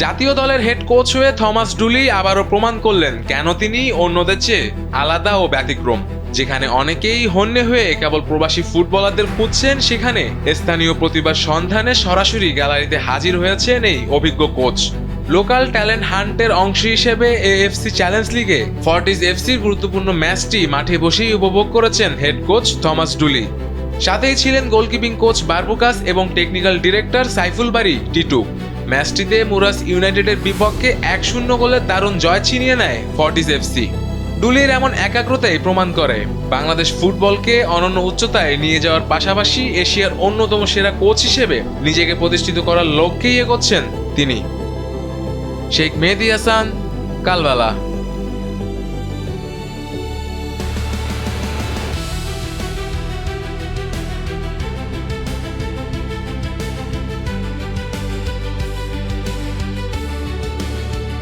জাতীয় দলের head coach হয়ে থমাস ডুলি আবারও প্রমাণ করলেন কেন তিনি অন্যদের চেয়ে আলাদা ও ব্যতিক্রম। যেখানে অনেকেই হন্যে হয়ে কেবল প্রবাসী ফুটবলারদের খুঁজছেন, সেখানে স্থানীয় প্রতিভার সন্ধানে সরাসরি গ্যালারিতে হাজির হয়েছেন এই অভিজ্ঞ কোচ। লোকাল ট্যালেন্ট হান্টের অংশ হিসেবে এএফসি চ্যালেঞ্জ লিগে ফর্টিজ এফসির গুরুত্বপূর্ণ ম্যাচটি মাঠে বসেই উপভোগ করেছেন হেড কোচ থমাস ডুলি। সাথেই ছিলেন গোলকিপিং কোচ বারবুকাস এবং টেকনিক্যাল ডিরেক্টর সাইফুল বারী টিটু। ম্যাচটিতে মুরাস ইউনাইটেডের বিপক্ষে 1-0 গোলের দারুণ জয় ছিনিয়ে নেয় ফর্টিজ এফসি। ডুলির এমন একাগ্রতাই প্রমাণ করে বাংলাদেশ ফুটবলকে অনন্য উচ্চতায় নিয়ে যাওয়ার পাশাপাশি এশিয়ার অন্যতম সেরা কোচ হিসেবে নিজেকে প্রতিষ্ঠিত করার লক্ষ্যেই এগোচ্ছেন তিনি। শেখ মেহেদী হাসান, কালবালা।